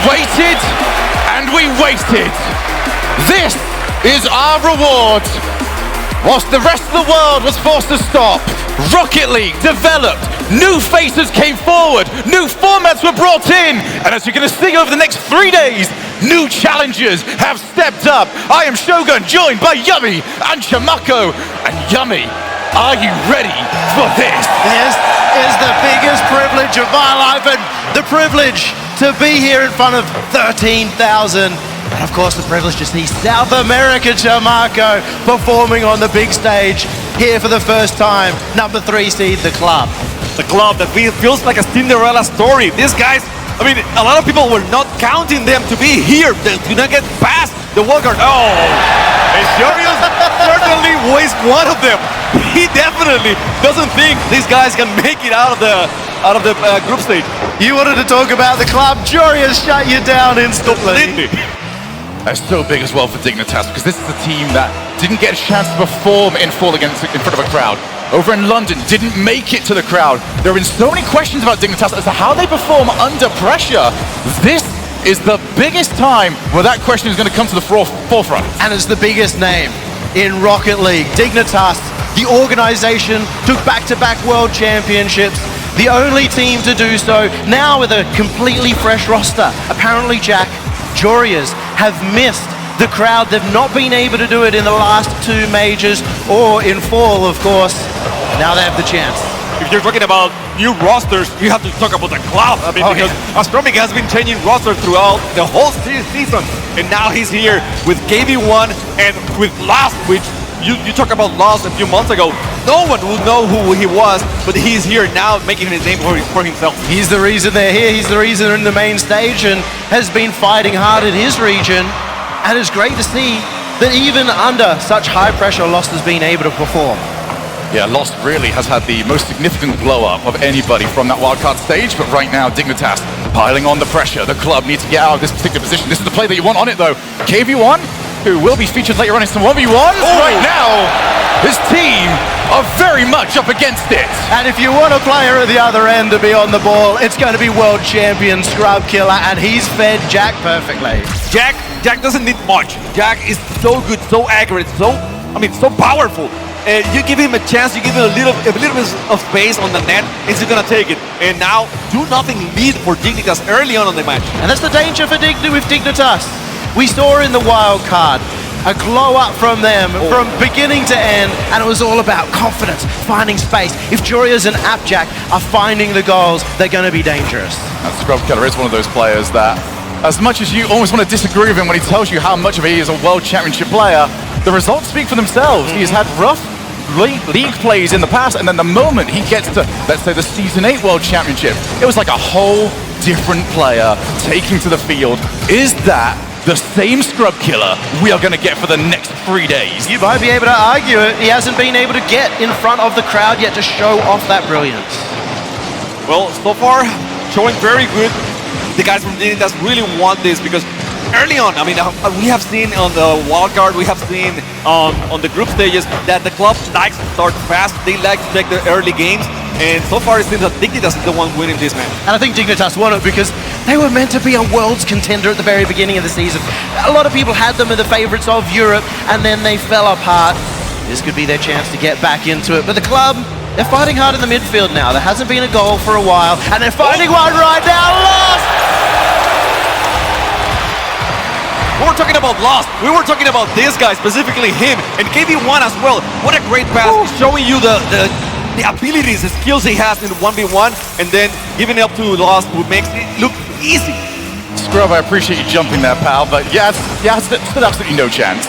waited and we waited. This is our reward. Whilst the rest of the world was forced to stop, Rocket League developed, new faces came forward, new formats were brought in, and as you're going to see over the next 3 days, new challengers have stepped up. I am Shogun, joined by Yummy and Chamako. And Yummy, are you ready for this? This is the biggest privilege of my life, and the privilege to be here in front of 13,000. And of course, the privilege to see South America Chamako performing on the big stage here for the first time. Number 3 seed, the club. The club that feels like a Cinderella story. These guys, I mean, a lot of people were not counting them to be here. They do not get past the wildcard. Oh, and Shurius certainly was one of them. He definitely doesn't think these guys can make it out of the group stage. You wanted to talk about the club, Jurius shut you down instantly. That's so big as well for Dignitas, because this is a team that didn't get a chance to perform in full in front of a crowd. Over in London, didn't make it to the crowd. There have been so many questions about Dignitas as to how they perform under pressure. This is the biggest time where that question is going to come to the forefront. And it's the biggest name in Rocket League. Dignitas, the organization, took back-to-back world championships. The only team to do so, now with a completely fresh roster. Apparently, Jack, Jurias have missed the crowd. They've not been able to do it in the last 2 majors or in fall, of course. Now they have the chance. If you're talking about new rosters, you have to talk about the club. I mean, because Astromic has been changing roster throughout the whole season, and now he's here with KV1 and with Lost, which you talk about Lost a few months ago. No one will know who he was, but he's here now making his name for himself. He's the reason they're here. He's the reason they're in the main stage and has been fighting hard in his region. And it's great to see that even under such high pressure, Lost has been able to perform. Yeah, Lost really has had the most significant blow-up of anybody from that wildcard stage, but right now, Dignitas piling on the pressure. The club needs to get out of this particular position. This is the play that you want on it, though. KV1, who will be featured later on in some 1v1s. Right now, his team are very much up against it. And if you want a player at the other end to be on the ball, it's going to be world champion Scrub Killer, and he's fed Jack perfectly. Jack doesn't need much. Jack is so good, so accurate, so powerful. You give him a chance, you give him a little bit of space on the net, he's gonna take it. And now, 2-0 lead for Dignitas early on the match. And that's the danger for with Dignitas. We saw in the wild card a glow up from them from beginning to end, and it was all about confidence, finding space. If Jurias and Appjack are finding the goals, they're going to be dangerous. And Scrub Killer is one of those players that, as much as you almost want to disagree with him when he tells you how much of he is a world championship player, the results speak for themselves. He's had rough league plays in the past, and then the moment he gets to, let's say, the Season 8 World Championship, it was like a whole different player taking to the field. Is that the same Scrub Killer we are going to get for the next 3 days? You might be able to argue it. He hasn't been able to get in front of the crowd yet to show off that brilliance. Well, so far, showing very good. The guys from Dignitas really want this because early on, I mean, we have seen on the wildcard, we have seen on the group stages that the club likes to start fast. They like to take the early games. And so far, it seems that Dignitas is the one winning this match. And I think Dignitas won it because they were meant to be a world's contender at the very beginning of the season. A lot of people had them as the favorites of Europe, and then they fell apart. This could be their chance to get back into it. But the club, they're fighting hard in the midfield now. There hasn't been a goal for a while, and they're finding one right now. Lost! We were talking about Lost. We were talking about this guy, specifically him, and KV1 as well. What a great pass. He's showing you the abilities, the skills he has in 1v1, and then giving it up to Lost, who makes it look easy. Scrub, I appreciate you jumping there, pal, but yeah, still absolutely no chance.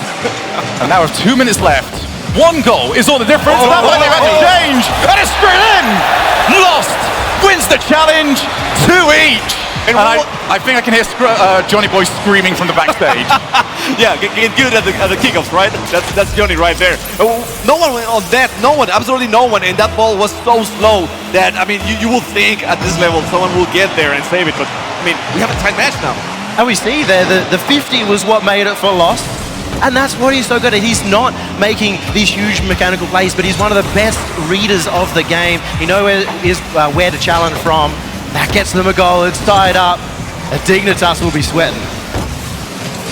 And now with 2 minutes left, 1 goal is all the difference. That's why they've had to change, and it's straight in. Lost wins the challenge, 2 each. And I think I can hear Johnny Boy screaming from the backstage. Yeah, get good at the kickoffs, right? That's Johnny right there. No one on that, no one, absolutely no one, and that ball was so slow that, I mean, you will think at this level someone will get there and save it, but, I mean, we have a tight match now. And we see there, the 50 was what made it for Lost. And that's what he's so good at. He's not making these huge mechanical plays, but he's one of the best readers of the game. He knows where to challenge from. That gets them a goal. It's tied up. Dignitas will be sweating.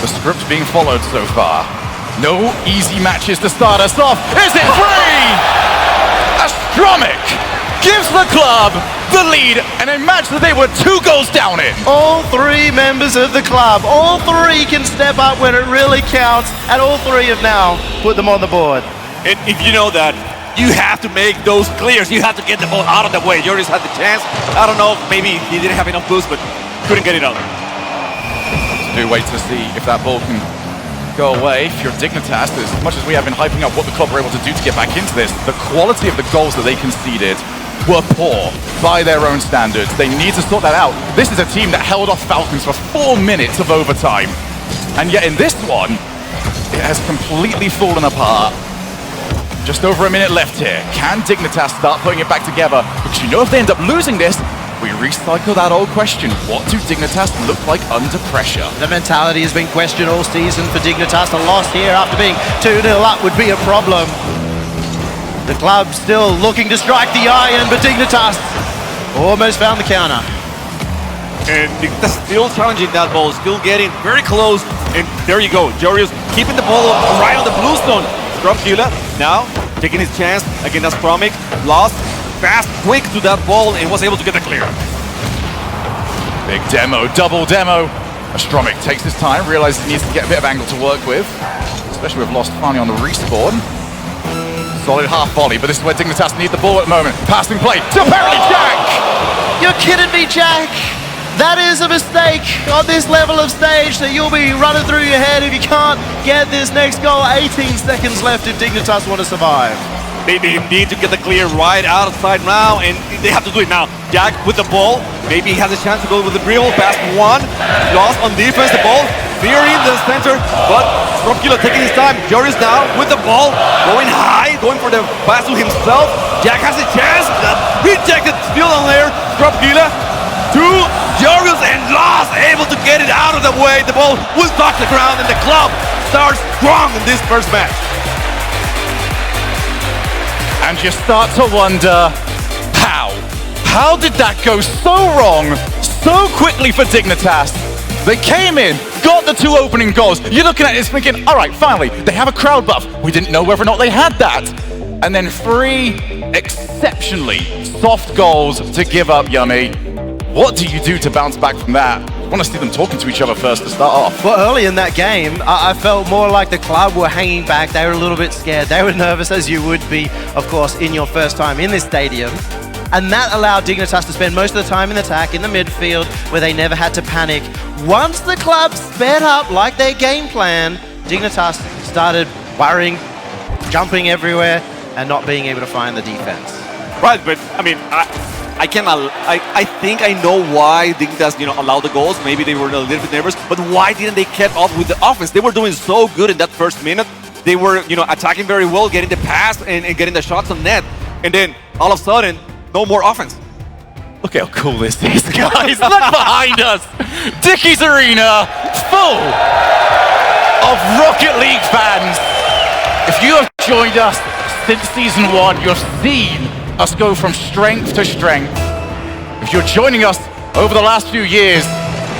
The script being followed so far. No easy matches to start us off. Is it free? Astromic gives the club the lead, and a match that they were 2 goals down in. All 3 members of the club, all 3 can step up when it really counts, and all 3 have now put them on the board. And if you know that, you have to make those clears. You have to get the ball out of the way. Joris had the chance. I don't know, maybe he didn't have enough boost, but couldn't get it out. Do wait to see if that ball can go away. If you're Dignitas, as much as we have been hyping up what the club were able to do to get back into this, the quality of the goals that they conceded were poor by their own standards. They need to sort that out. This is a team that held off Falcons for 4 minutes of overtime. And yet in this one, it has completely fallen apart. Just over a minute left here. Can Dignitas start putting it back together? Because you know if they end up losing this, we recycle that old question. What do Dignitas look like under pressure? The mentality has been questioned all season for Dignitas. A loss here after being 2-0 up would be a problem. The club still looking to strike the iron, but Dignitas almost found the counter. And Dignitas still challenging that ball, still getting very close. And there you go, Joris keeping the ball right on the blue stone. Dropkiller now taking his chance against Astromic. Lost fast, quick to that ball and was able to get the clear. Big demo, double demo. Astromic takes his time, realizes he needs to get a bit of angle to work with, especially with Lost finally on the respawn. Solid half volley, but this is where Dignitas need the ball at the moment. Passing play to apparently Jack! You're kidding me, Jack! That is a mistake on this level of stage that you'll be running through your head if you can't get this next goal. 18 seconds left if Dignitas want to survive. They need to get the clear right outside now, and they have to do it now. Jack with the ball, maybe he has a chance to go with the dribble, past 1. Lost on defense, the ball, fearing the center, but Dropkiller taking his time. Joris now with the ball, going high, going for the pass to himself. Jack has a chance, rejected, still on there. Dropkiller to Joris and Lost, able to get it out of the way. The ball will touch the ground, and the club starts strong in this first match. And you start to wonder, how? How did that go so wrong so quickly for Dignitas? They came in, got the 2 opening goals. You're looking at it thinking, all right, finally, they have a crowd buff. We didn't know whether or not they had that. And then 3 exceptionally soft goals to give up, Yummy. What do you do to bounce back from that? I want to see them talking to each other first to start off. Well, early in that game, I felt more like the club were hanging back. They were a little bit scared. They were nervous, as you would be, of course, in your first time in this stadium. And that allowed Dignitas to spend most of the time in attack in the midfield, where they never had to panic. Once the club sped up like their game plan, Dignitas started worrying, jumping everywhere, and not being able to find the defense. Right, but I mean, I think I know why Dignitas, allowed the goals. Maybe they were a little bit nervous, but why didn't they keep up with the offense? They were doing so good in that first minute. They were, attacking very well, getting the pass and getting the shots on net. And then all of a sudden, no more offense. Look how cool this is, guys. Look behind us. Dickie's Arena, full of Rocket League fans. If you have joined us since Season 1, you've seen us go from strength to strength. If you're joining us over the last few years,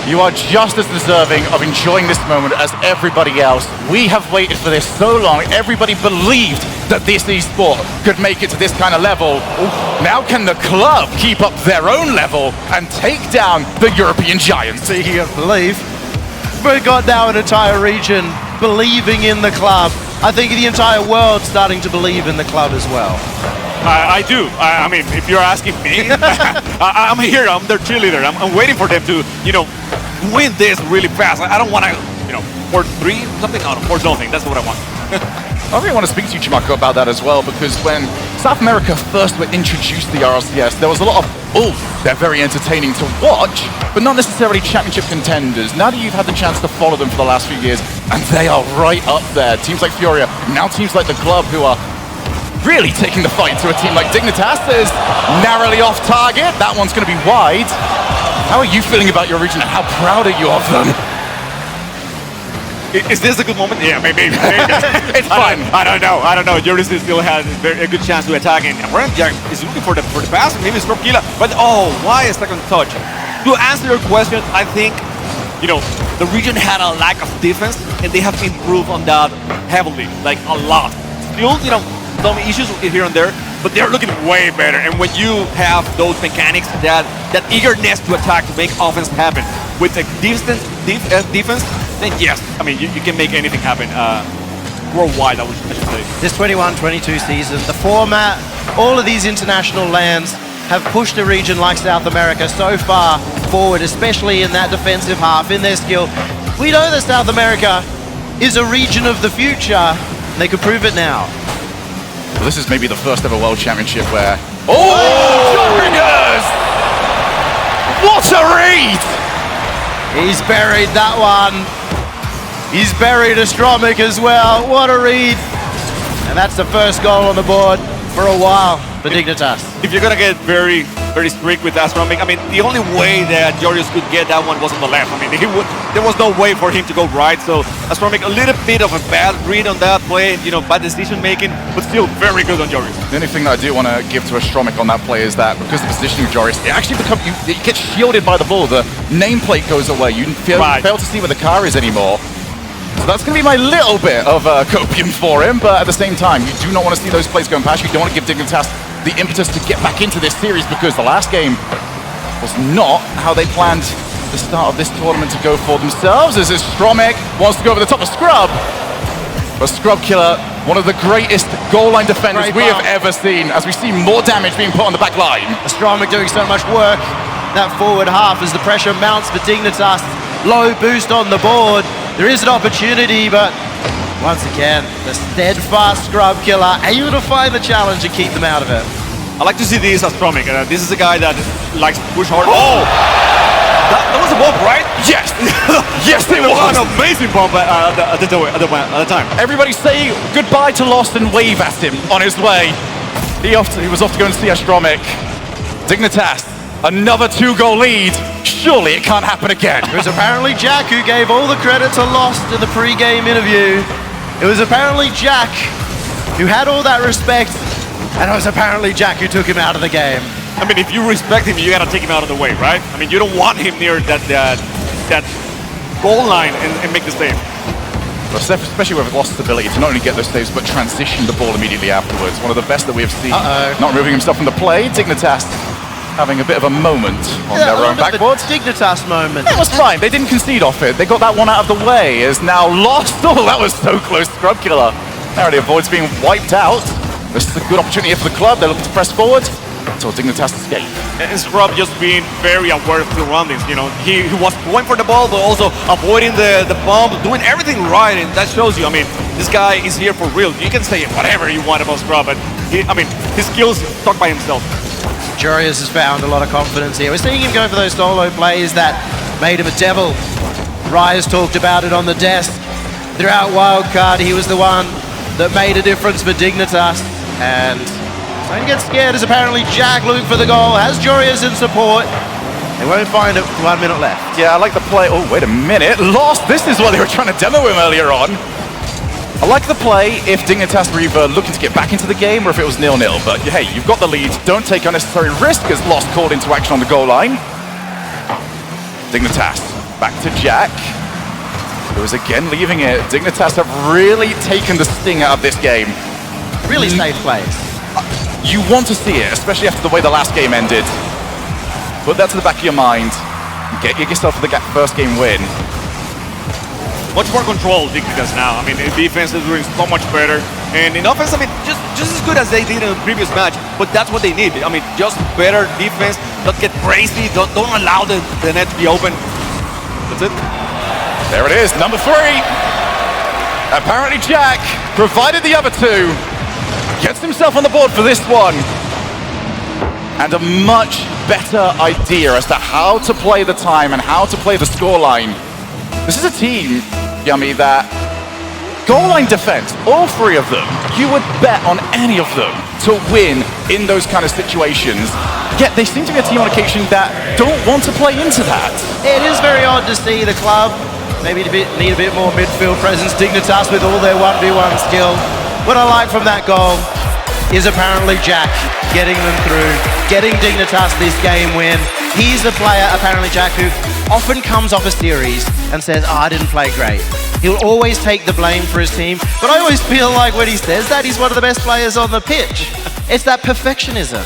you are just as deserving of enjoying this moment as everybody else. We have waited for this so long. Everybody believed that this esport could make it to this kind of level. Now can the club keep up their own level and take down the European giants? Speaking of belief, we've got now an entire region believing in the club. I think the entire world's starting to believe in the club as well. I do. I mean, if you're asking me, I'm here. I'm their cheerleader. I'm waiting for them to, win this really fast. I don't want to, 4-3 something. Oh, no, 4-0. That's what I want. I really want to speak to you, Chimako, about that as well, because when South America first were introduced to the RLCS, there was a lot of, they're very entertaining to watch, but not necessarily championship contenders. Now that you've had the chance to follow them for the last few years, and they are right up there. Teams like Furia, now teams like the club, who are really taking the fight to a team like Dignitas that is narrowly off target. That one's going to be wide. How are you feeling about your region, and how proud are you of them? Is this a good moment? Yeah, maybe. It's fun. I don't know. Joris still has a good chance to attack, and Jack is looking for the pass. Maybe it's Dropkiller, but why a second touch? To answer your question, I think you know, the region had a lack of defense, and they have improved on that heavily, like a lot. Still, you know, some issues here and there, but they're looking way better. And when you have those mechanics, that eagerness to attack, to make offense happen, with a defense, then yes, I mean, you can make anything happen worldwide, I should say. This 21-22 season, the format, all of these international lands have pushed a region like South America so far forward, especially in that defensive half, in their skill. We know that South America is a region of the future, and they could prove it now. Well, this is maybe the first ever World Championship where... Fingers! What a read! He's buried that one. He's buried Astromic as well. What a read. And that's the first goal on the board for a while for Dignitas. If you're gonna get very strict with Astromic, I mean, the only way that Joris could get that one was on the left. I mean, there was no way for him to go right. So Astromic, a little bit of a bad read on that play, you know, bad decision making, but still very good on Joris. The only thing that I do want to give to Astromic on that play is that because of the positioning of Joris, it actually becomes, you get shielded by the ball. The nameplate goes away. You fail to see where the car is anymore. So that's going to be my little bit of copium for him, but at the same time, you do not want to see those plays going past. You don't want to give Dignitas the impetus to get back into this series because the last game was not how they planned the start of this tournament to go for themselves, as Astromic wants to go over the top of Scrub. But Scrub Killer, one of the greatest goal line defenders we have ever seen, as we see more damage being put on the back line. Astromic doing so much work, that forward half as the pressure mounts for Dignitas. Low boost on the board. There is an opportunity, but once again, the steadfast Scrub Killer able to find the challenge and keep them out of it. I like to see this Astromic. This is a guy that likes to push hard. Oh! That was a bump, right? Yes! Yes, it was! An amazing bump at the time. Everybody say goodbye to Lost and wave at him on his way. He was off to go and see Astromic. Dignitas, another 2-goal lead. Surely it can't happen again. It was apparently Jack who gave all the credit to Lost in the pre-game interview. It was apparently Jack who had all that respect, and it was apparently Jack who took him out of the game. I mean, if you respect him, you gotta take him out of the way, right? I mean, you don't want him near that goal line and make the save. Especially with Lost's ability to not only get those saves, but transition the ball immediately afterwards. One of the best that we have seen. Not removing himself from the play. Dignitas having a bit of a moment on their own backboard. Dignitas moment. That was fine. They didn't concede off it. They got that one out of the way. Is now Lost. Oh, that was so close. Scrub Killer narrowly avoids being wiped out. This is a good opportunity for the club. They're looking to press forward until Dignitas escape. And Scrub just being very aware of the surroundings. You know, he was going for the ball, but also avoiding the bomb, doing everything right, and that shows you. I mean, this guy is here for real. You can say whatever you want about Scrub, but his skills talk by himself. Jorius has found a lot of confidence here. We're seeing him go for those solo plays that made him a devil. Rise talked about it on the desk. Throughout Wildcard, he was the one that made a difference for Dignitas. And don't get scared, as apparently Jack looking for the goal, has Jorius in support. They won't find it with 1 minute left. Yeah, I like the play. Oh, wait a minute. Lost. This is what they were trying to demo him earlier on. I like the play if Dignitas were either looking to get back into the game or if it was 0-0. But hey, you've got the lead. Don't take unnecessary risk as Lost called into action on the goal line. Dignitas back to Jack, who is again leaving it. Dignitas have really taken the sting out of this game. Really safe plays. You want to see it, especially after the way the last game ended. Put that to the back of your mind. Get yourself the first game win. Much more control, Dignitas now. I mean, in defense is doing so much better. And in offense, I mean, just as good as they did in the previous match. But that's what they need. I mean, just better defense. Don't get crazy. Don't allow the net to be open. That's it. There it is, number 3. Apparently Jack provided the other 2. Gets himself on the board for this one. And a much better idea as to how to play the time and how to play the scoreline. This is a team, Yummy, that goal line defense, all 3 of them, you would bet on any of them to win in those kind of situations. Yet they seem to be a team on occasion that don't want to play into that. It is very odd to see the club maybe need a bit more midfield presence. Dignitas with all their 1v1 skill. What I like from that goal is apparently Jack getting them through, getting Dignitas this game win. He's a player, apparently, Jack, who often comes off a series and says, oh, I didn't play great. He'll always take the blame for his team, but I always feel like when he says that, he's one of the best players on the pitch. It's that perfectionism.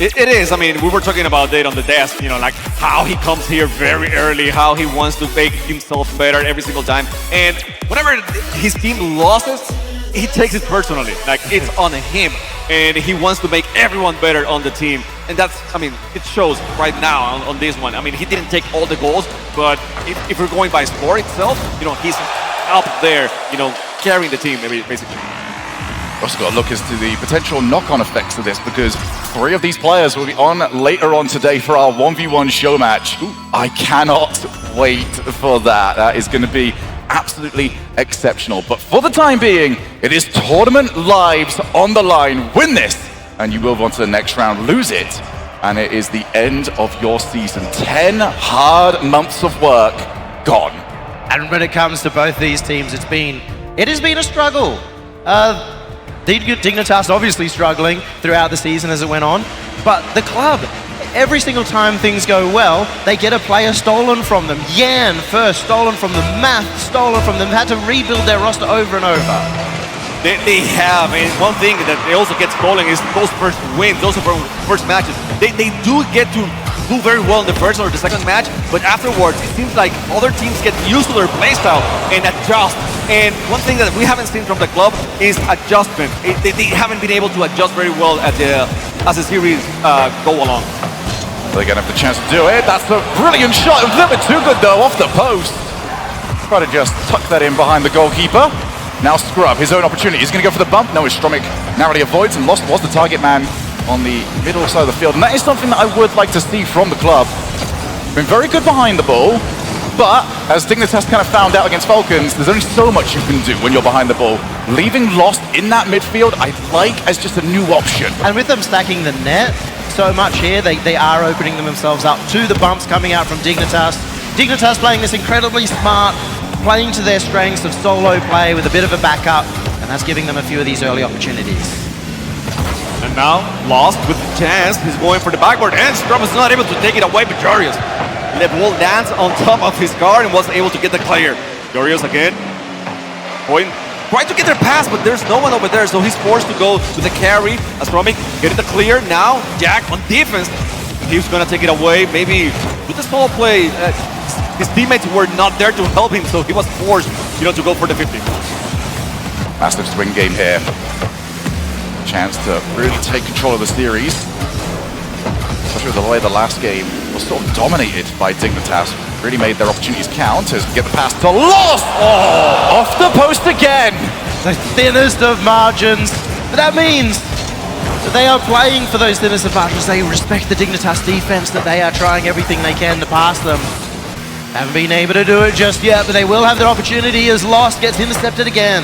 It is. I mean, we were talking about it on the desk, you know, like how he comes here very early, how he wants to make himself better every single time. And whenever his team loses, he takes it personally. Like, it's on him. And he wants to make everyone better on the team. And that's, I mean, it shows right now on this one. I mean, he didn't take all the goals, but if we're going by score itself, you know, he's up there, you know, carrying the team, basically. Also got to look as to the potential knock-on effects of this, because 3 of these players will be on later on today for our 1v1 show match. I cannot wait for that. That is going to be absolutely exceptional. But for the time being, it is tournament lives on the line. Win this, and you will move on to the next round. Lose it, and it is the end of your season. 10 hard months of work gone. And when it comes to both these teams, it has been a struggle. Dignitas obviously struggling throughout the season as it went on, but the club, every single time things go well, they get a player stolen from them. Yan first, stolen from them. Math, stolen from them. Had to rebuild their roster over and over. They have, and one thing that they also get stolen is those first wins, those first matches. They do get to do very well in the first or the second match, but afterwards it seems like other teams get used to their playstyle and adjust. And one thing that we haven't seen from the club is adjustment. They haven't been able to adjust very well as the series go along. They're going to have the chance to do it. That's a brilliant shot. A little bit too good, though, off the post. Try to just tuck that in behind the goalkeeper. Now Scrub, his own opportunity. He's going to go for the bump. No, his Stromic narrowly avoids, and Lost was the target man on the middle side of the field. And that is something that I would like to see from the club. Been very good behind the ball, but as Dignitas kind of found out against Falcons, there's only so much you can do when you're behind the ball. Leaving Lost in that midfield, I like as just a new option. And with them stacking the net so much here, they are opening themselves up to the bumps coming out from Dignitas. Dignitas playing this incredibly smart, playing to their strengths of solo play with a bit of a backup, and that's giving them a few of these early opportunities. And now, Lost with the chance, he's going for the backboard, and Strum is not able to take it away, but Jarius let Wall dance on top of his guard and wasn't able to get the clear. Jarius again, trying to get their pass, but there's no one over there, so he's forced to go with the carry. Astromic getting the clear. Now, Jack on defense, he's gonna take it away, maybe with the small play. His teammates were not there to help him, so he was forced, you know, to go for the 50. Massive swing game here. Chance to really take control of the series. Especially with the way the last game was sort of dominated by Dignitas. Really made their opportunities count as get the pass to Lost! Oh, off the post again! The thinnest of margins. But that means that they are playing for those thinnest of margins. They respect the Dignitas defense, that they are trying everything they can to pass them. Haven't been able to do it just yet, but they will have their opportunity as Lost gets intercepted again.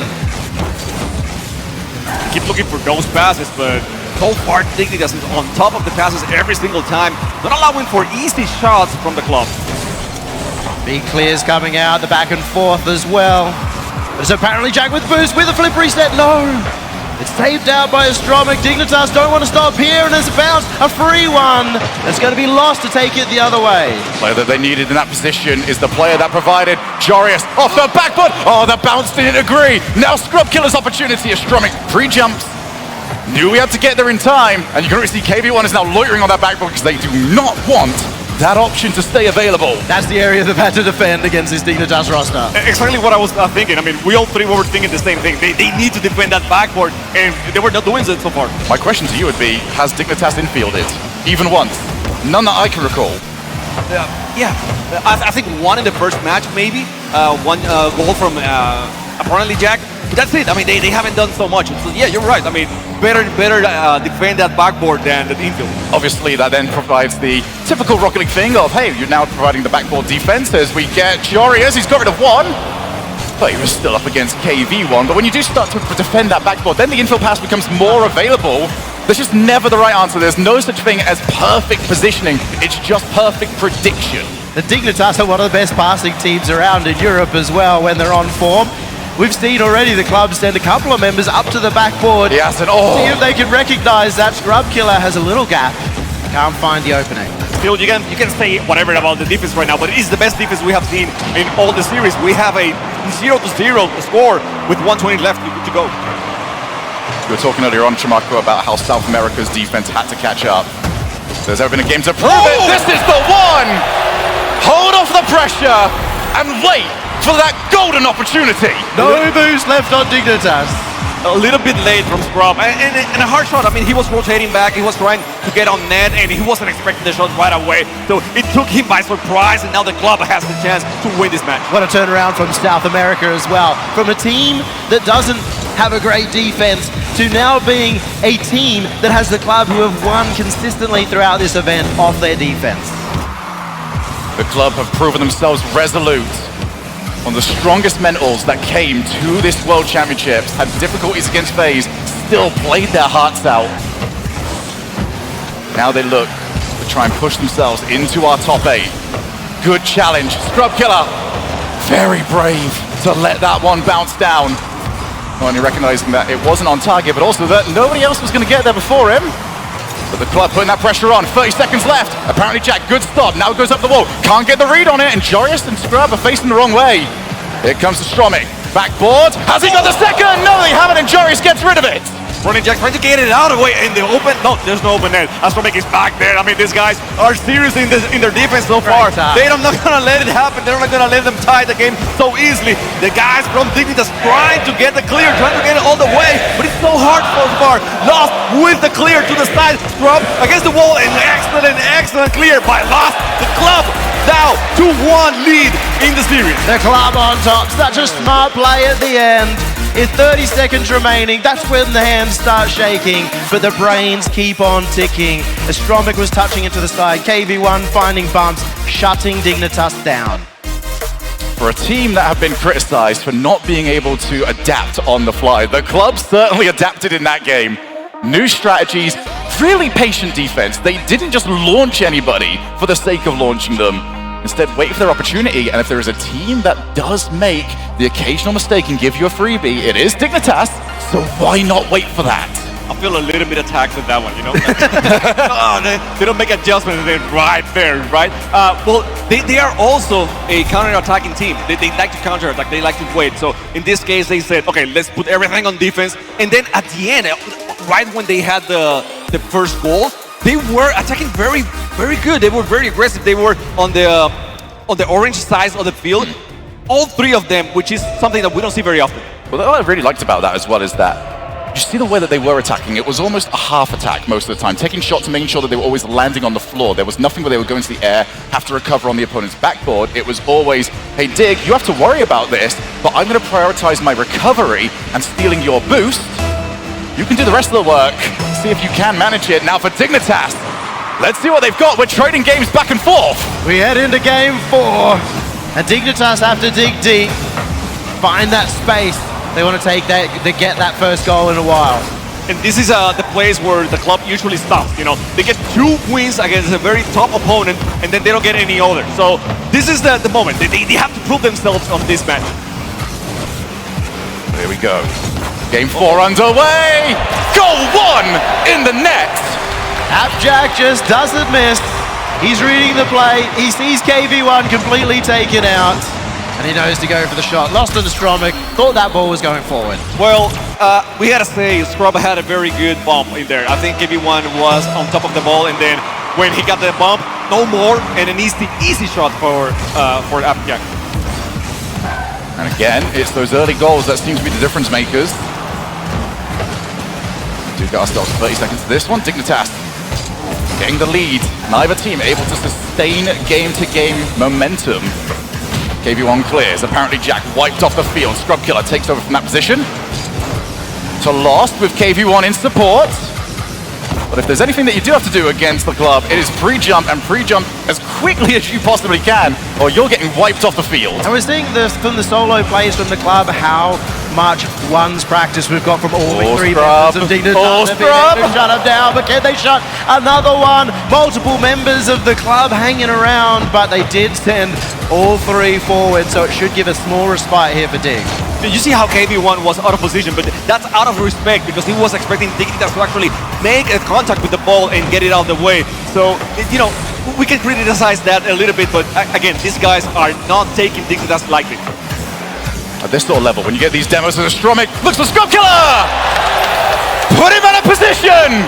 Keep looking for those passes, but so far Dignitas is on top of the passes every single time, not allowing for easy shots from the club. Big clears coming out, the back and forth as well. But it's apparently Jack with boost with a flip reset. No! It's saved out by Astromic. Dignitas don't want to stop here, and there's a bounce, a free one. It's going to be Lost to take it the other way. The player that they needed in that position is the player that provided Jarius off the backboard. Oh, the bounce didn't agree. Now Scrub Killer's opportunity. Astromic pre-jumps. Knew we had to get there in time, and you can already see KV1 is now loitering on that backboard because they do not want that option to stay available. That's the area they've had to defend against this Dignitas roster. Exactly what I was thinking. I mean, we all three were thinking the same thing. They need to defend that backboard, and they were not doing it so far. My question to you would be, has Dignitas infielded? Even once? None that I can recall. Yeah, I think one in the first match, maybe. One goal from apparently Jack. But that's it. I mean, they haven't done so much. So yeah, you're right. I mean, better defend that backboard than the infield. Obviously, that then provides the typical Rocket League thing of, hey, you're now providing the backboard defense as we get Jarius. He's got rid of one, but he was still up against KV1. But when you do start to defend that backboard, then the infield pass becomes more available. There's just never the right answer. There's no such thing as perfect positioning. It's just perfect prediction. The Dignitas are one of the best passing teams around in Europe as well when they're on form. We've seen already the club send a couple of members up to the backboard. Yes, and oh! See if they can recognize that Scrub Killer has a little gap. Can't find the opening. field. You can say whatever about the defense right now, but it is the best defense we have seen in all the series. We have a 0-0 score with 120 left to go. We were talking earlier on, Chimako, about how South America's defense had to catch up. There's ever been a game to prove it. This is the one! Hold off the pressure and wait for that golden opportunity. No boost left on Dignitas. A little bit late from Scrub, and a hard shot. I mean, he was rotating back, he was trying to get on net, and he wasn't expecting the shot right away. So it took him by surprise, and now the club has the chance to win this match. What a turnaround from South America as well. From a team that doesn't have a great defense to now being a team that has the club who have won consistently throughout this event off their defense. The club have proven themselves resolute. One of the strongest mentals that came to this World Championships, had difficulties against FaZe, still played their hearts out. Now they look to try and push themselves into our top 8. Good challenge, Scrub Killer. Very brave to let that one bounce down. Not only recognizing that it wasn't on target, but also that nobody else was going to get there before him. But the club putting that pressure on, 30 seconds left. Apparently Jack, good stop, now goes up the wall. Can't get the read on it, and Joris and Scrub are facing the wrong way. Here comes the Stromic. Backboard, has he got the second? No, they haven't, and Joris gets rid of it. Running Jack trying to get it out of the way in the open. No, there's no open net. Astromech is back there. I mean, these guys are serious in their defense so far. They're not gonna let it happen. They're not gonna let them tie the game so easily. The guys from Dignitas trying to get the clear, trying to get it all the way, but it's so hard so far. Lost with the clear to the side. Scrub against the wall, and excellent clear by Lost. The club now 2-1 lead in the series. The club on top. Such a smart play at the end. In 30 seconds remaining, that's when the hands start shaking, but the brains keep on ticking. Astromic was touching it to the side. KV1 finding bumps, shutting Dignitas down. For a team that have been criticized for not being able to adapt on the fly, the club certainly adapted in that game. New strategies, really patient defense. They didn't just launch anybody for the sake of launching them. Instead, wait for their opportunity, and if there is a team that does make the occasional mistake and give you a freebie, it is Dignitas, so why not wait for that? I feel a little bit attacked with that one, you know? They don't make adjustments, they're right there, right? Well, they are also a counter-attacking team. They like to counter-attack, they like to wait. So in this case, they said, okay, let's put everything on defense. And then at the end, right when they had the first goal, they were attacking very, very good. They were very aggressive. They were on the orange side of the field. All three of them, which is something that we don't see very often. Well, what I really liked about that as well is that you see the way that they were attacking. It was almost a half attack most of the time, taking shots and making sure that they were always landing on the floor. There was nothing where they would go into the air, have to recover on the opponent's backboard. It was always, hey Dig, you have to worry about this, but I'm going to prioritize my recovery and stealing your boost. You can do the rest of the work. See if you can manage it. Now for Dignitas, let's see what they've got. We're trading games back and forth. We head into game 4, and Dignitas have to dig deep, find that space. They want to get that first goal in a while. And this is the place where the club usually stops, you know. They get 2 wins against a very top opponent, and then they don't get any other. So this is the moment. They have to prove themselves on this match. There we go. Game 4 underway. Goal 1 in the net. Appjack just doesn't miss. He's reading the play. He sees KV1 completely taken out, and he knows to go for the shot. Lost on the Stromic. Thought that ball was going forward. Well, we had to say Scrub had a very good bump in there. I think KV1 was on top of the ball, and then when he got the bump, no more, and an easy shot for Appjack. And again, it's those early goals that seem to be the difference makers. We do get ourselves 30 seconds to this one. Dignitas getting the lead. Neither team able to sustain game-to-game momentum. KV1 clears. Apparently Jack wiped off the field. Scrub Killer takes over from that position. To Lost with KV1 in support. But if there's anything that you do have to do against the club, it is pre-jump, and pre-jump as quickly as you possibly can, or you're getting wiped off the field. And we're seeing this from the solo plays from the club, how much ones practice we've got from all 3 members of Dignitas. Shut up down, but can they shut another one? Multiple members of the club hanging around, but they did send all 3 forward, so it should give a small respite here for Dig. You see how KV1 was out of position, but that's out of respect because he was expecting Dignitas to actually make a contact with the ball and get it out of the way. So, you know, we can criticize that a little bit, but again, these guys are not taking Dignitas lightly. At this sort of level, when you get these demos as a Stromic, looks for Scrub Killer! Put him out of position!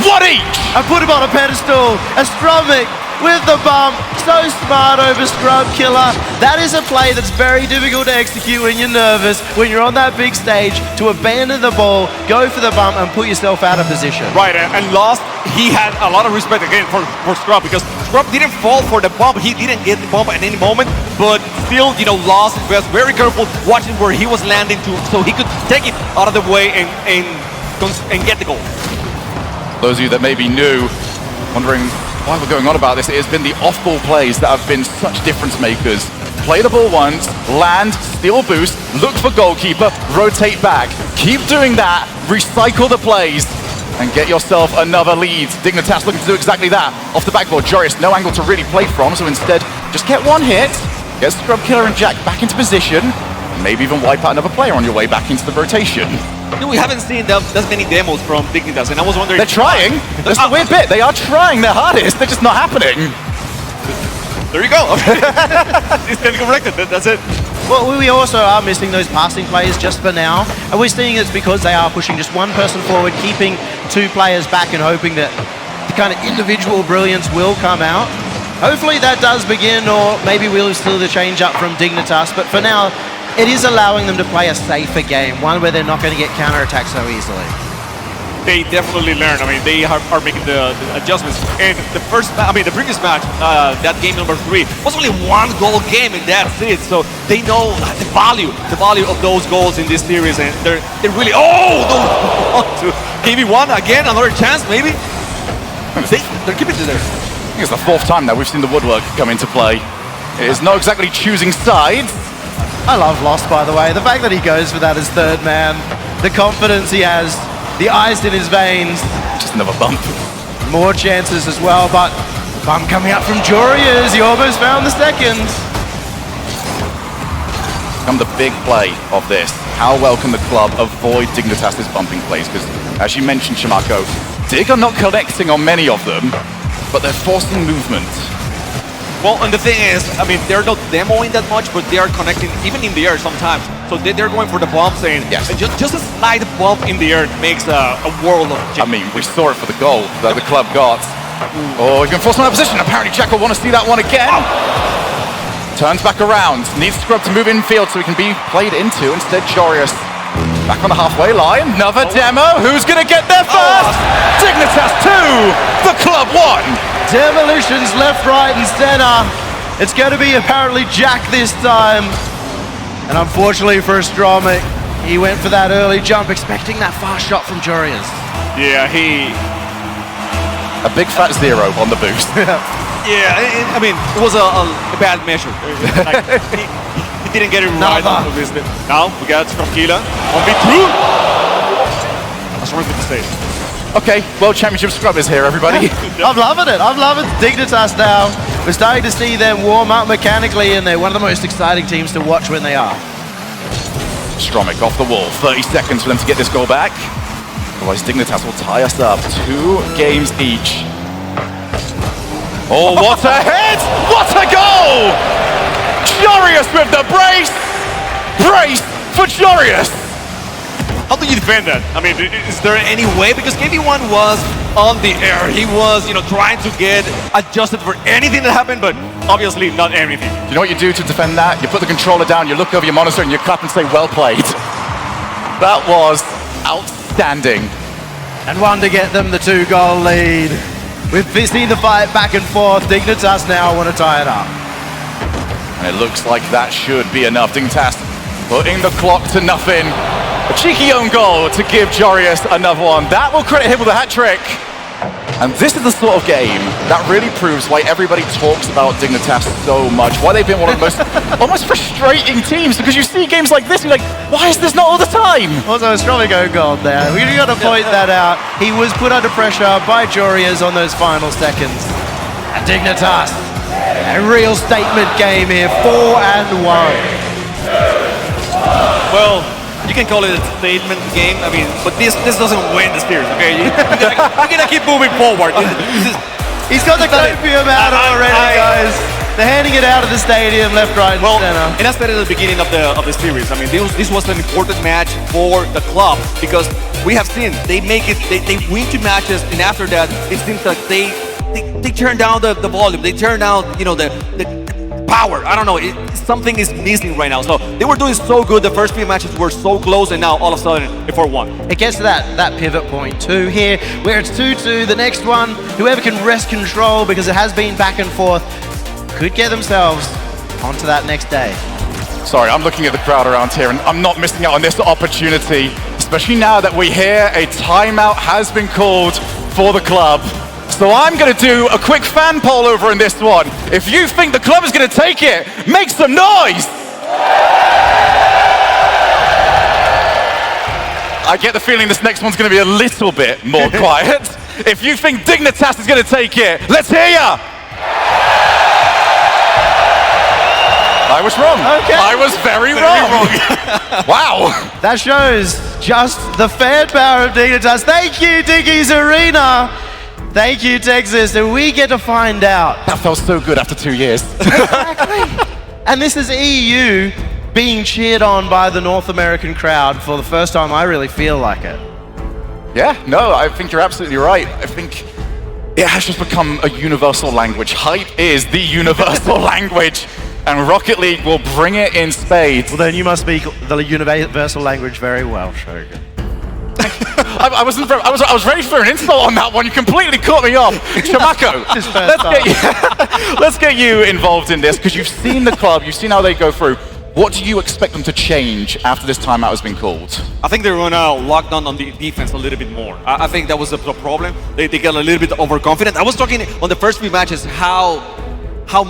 What each? I put him on a pedestal. Astromic with the bump. So smart over Scrub Killer. That is a play that's very difficult to execute when you're nervous, when you're on that big stage, to abandon the ball, go for the bump, and put yourself out of position. Right, and Lost, he had a lot of respect again for Scrub, because Scrub didn't fall for the bump. He didn't get the bump at any moment, but still, Lost was very careful watching where he was landing to, so he could take it out of the way and get the goal. Those of you that may be new, wondering why we're going on about this, it has been the off-ball plays that have been such difference makers. Play the ball once, land, steal boost, look for goalkeeper, rotate back. Keep doing that, recycle the plays, and get yourself another lead. Dignitas looking to do exactly that. Off the backboard, Joris, no angle to really play from, so instead, just get one hit, get Scrub Killer and Jack back into position, and maybe even wipe out another player on your way back into the rotation. We haven't seen that many demos from Dignitas, and I was wondering... They're trying. That's the weird bit. They are trying their hardest. They're just not happening. There you go. It's been corrected. That's it. Well, we also are missing those passing plays just for now. And we're seeing it's because they are pushing just one person forward, keeping two players back and hoping that the kind of individual brilliance will come out. Hopefully that does begin, or maybe we'll steal the change up from Dignitas. But for now, it is allowing them to play a safer game, one where they're not going to get counterattacked so easily. They definitely learn. I mean, they are making the adjustments. And the previous match, that game number 3, was only one goal game, and that's it. So they know the value of those goals in this series, and they're really to KB1 again, another chance maybe. They're keeping it there. I think it's the 4th time now we've seen the woodwork come into play. It is not exactly choosing sides. I love Lost, by the way. The fact that he goes for that as third man, the confidence he has, the ice in his veins. Just another bump. More chances as well, but bump coming out from Jorias. He almost found the second. Come the big play of this. How well can the club avoid Dignitas' bumping plays? Because, as you mentioned, Shamako, Dig are not connecting on many of them, but they're forcing movement. Well, and the thing is, I mean, they're not demoing that much, but they are connecting even in the air sometimes. So they're going for the bumps, and yes. Just a slight bump in the air makes a world of change. I mean, we saw it for the goal that the club got. Oh, he's going to force one out of position. Apparently, Jack will want to see that one again. Turns back around. Needs Scrub to move infield so he can be played into. Instead, Jorius back on the halfway line. Another demo. Who's going to get there first? Dignitas 2, the club 1. Demolitions left, right, and center. It's going to be apparently Jack this time. And unfortunately for Astromic, he went for that early jump, expecting that fast shot from Jorias. Yeah, a big fat 0 on the boost. Yeah, I mean, it was a bad measure. Like, he didn't get it right. Obviously. Now we got Scrub-Killa 1v2. That's wrong with the stage. Okay, World Championship Scrub is here, everybody. I'm loving it. I'm loving Dignitas now. We're starting to see them warm up mechanically, and they're one of the most exciting teams to watch when they are. Stromic off the wall. 30 seconds for them to get this goal back. Otherwise, Dignitas will tie us up. 2 games each. Oh, what a hit! What a goal! Jorius with the brace! Brace for Jorius! How do you defend that? I mean, is there any way? Because KB1 was on the air. He was, trying to get adjusted for anything that happened, but obviously not everything. Do you know what you do to defend that? You put the controller down, you look over your monitor, and you clap and say, well played. That was outstanding. And one to get them the 2-goal lead. We've seen the fight back and forth. Dignitas now want to tie it up. And it looks like that should be enough. Dignitas putting the clock to nothing. A cheeky own goal to give Jorius another one. That will credit him with a hat-trick. And this is the sort of game that really proves why everybody talks about Dignitas so much, why they've been one of the most almost frustrating teams, because you see games like this and you're like, why is this not all the time? Also, a strong goal there. We got to point that out. He was put under pressure by Jorias on those final seconds. And Dignitas, a real statement game here, 4-1. Well, you can call it a statement game. I mean, but this doesn't win the series, okay? You're gonna keep moving forward. He's got the copium out already, guys. They're handing it out of the stadium, left, right, and Well, center. and I said at the beginning of the series. I mean, this was an important match for the club because we have seen they make it. They win 2 matches, and after that, it seems like they turn down the volume. They turn down, the power. I don't know. Something is missing right now. So they were doing so good. The first few matches were so close, and now all of a sudden, it's 4-1. It gets to that pivot point too here, where it's 2-2. The next one, whoever can wrest control, because it has been back and forth, could get themselves onto that next day. Sorry, I'm looking at the crowd around here, and I'm not missing out on this opportunity, especially now that we hear a timeout has been called for the club. So I'm going to do a quick fan poll over in this one. If you think the club is going to take it, make some noise! I get the feeling this next one's going to be a little bit more quiet. If you think Dignitas is going to take it, let's hear ya! I was wrong. Okay. I was very wrong. Wow. That shows just the fan power of Dignitas. Thank you, Diggy's Arena. Thank you, Texas. And we get to find out. That felt so good after 2 years. Exactly. And this is EU being cheered on by the North American crowd for the first time. I really feel like it. Yeah, no, I think you're absolutely right. I think it has just become a universal language. Hype is the universal language, and Rocket League will bring it in spades. Well, then you must speak the universal language very well, Shogun. I was ready for an insult on that one. You completely caught me off. Shamako, let's get you involved in this, because you've seen the club, you've seen how they go through. What do you expect them to change after this timeout has been called? I think they're going to lock down on the defense a little bit more. I think that was the problem. They got a little bit overconfident. I was talking on the first few matches how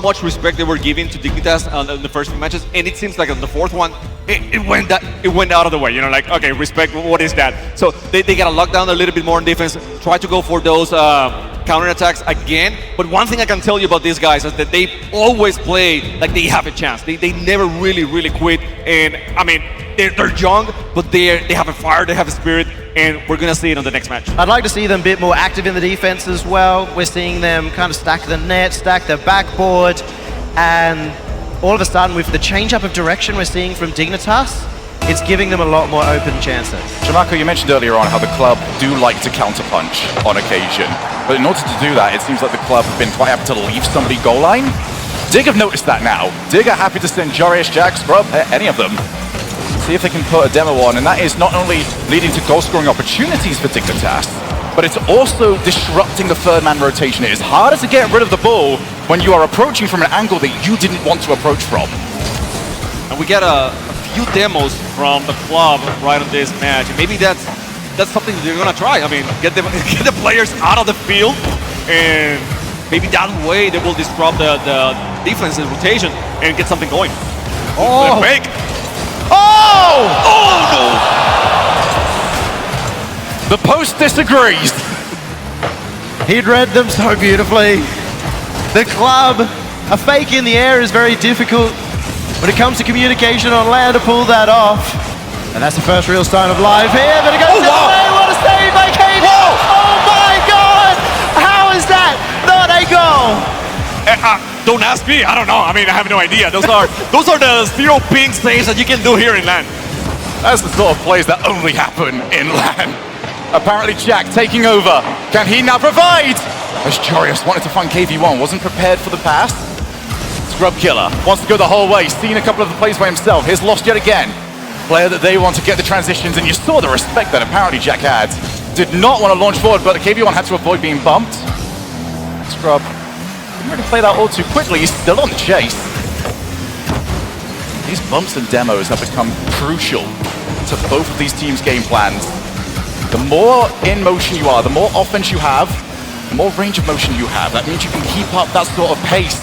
much respect they were giving to Dignitas in the first few matches, and it seems like on the fourth one, it went out of the way. Like, okay, respect, what is that? So they got to lock down a little bit more on defense, try to go for those counterattacks again. But one thing I can tell you about these guys is that they always play like they have a chance. They never really quit. And I mean, they're young, but they have a fire, they have a spirit, and we're gonna see it on the next match. I'd like to see them a bit more active in the defense as well. We're seeing them kind of stack the net, stack the backboard, and all of a sudden with the change up of direction we're seeing from Dignitas, it's giving them a lot more open chances. Shamako, you mentioned earlier on how the club do like to counterpunch on occasion. But in order to do that, it seems like the club have been quite happy to leave somebody goal line. Dig have noticed that now. Dig are happy to send Jarius, Jack, Scrub, any of them. See if they can put a demo on, and that is not only leading to goal-scoring opportunities for Dignitas, but it's also disrupting the third-man rotation. It is harder to get rid of the ball when you are approaching from an angle that you didn't want to approach from. And we get a few demos from the club right on this match, and maybe that's something they're gonna try. I mean, get the players out of the field, and maybe that way they will disrupt the defense's rotation and get something going. Oh! Fake. Oh! Oh no! The post disagrees. He'd read them so beautifully. The club, a fake in the air is very difficult. When it comes to communication on land, to pull that off. And that's the first real sign of life here, but it goes the other way. What a save by KD! Oh my God! How is that not a goal? Don't ask me. I don't know. I mean, I have no idea. Those are the zero ping saves that you can do here in LAN. That's the sort of plays that only happen in LAN. Apparently Jack taking over. Can he now provide? As Jarius wanted to find KV1, wasn't prepared for the pass. Scrub Killer wants to go the whole way. Seen a couple of the plays by himself. Here's lost yet again. Player that they want to get the transitions, and you saw the respect that apparently Jack had. Did not want to launch forward, but KV1 had to avoid being bumped. Scrub didn't really play that all too quickly. He's still on the chase. These bumps and demos have become crucial to both of these teams' game plans. The more in motion you are, the more offense you have, the more range of motion you have. That means you can keep up that sort of pace.